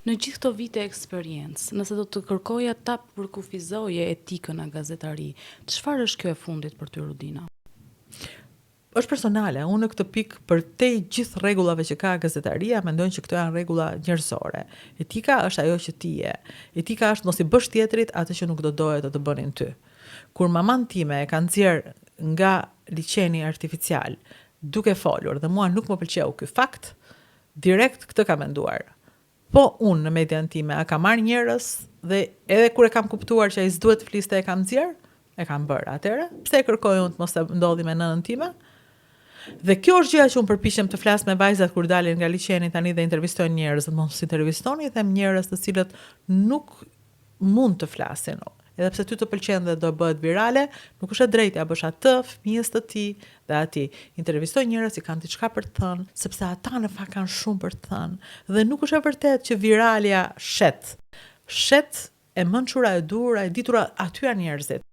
Në gjithë këto vite eksperiencë, nëse do të kërkoja ta përkufizoje etikën nga gazetari, çfarë është kjo e fundit për ty, Rudina? Është personale, unë në këtë pikë për te gjithë rregullave që ka gazetaria, mendoj që këto janë rregulla njerëzore. Etika është ajo që ti je. Etika është mos i bësh tjetrit atë që nuk do doje të bënin ty. Kur maman time e ka nxjerr nga liçeni artificial, duke folur dhe mua nuk më pëlqeu ky fakt, direkt këtë ka menduar. Po unë në median time a kam marrë njerëz dhe edhe kur e kam kuptuar që ai s'duhet të fliste e kam nxjerr, e kam bërë. Atëherë, pse e kërkoj unë të mos të ndodhi me nënën time? Dhe kjo është gjëja që unë përpiqem të flas me vajzat kur dalin nga liçeni tani dhe intervistojnë njerëz, dhe mos intervistoni them njerëz të cilët nuk mund të flasin. Edhe pse ty të pëlqen dhe do bëhet virale, nuk është e drejtë ja bësh atë fëmijës të tij dhe atij. Intervistoj njerëz që kanë diçka për të thënë, sepse ata në fakt kanë shumë për të thënë. Dhe nuk është e vërtetë që viralja shet. Shet e mençura, e durura, e ditura, aty janë njerëzit.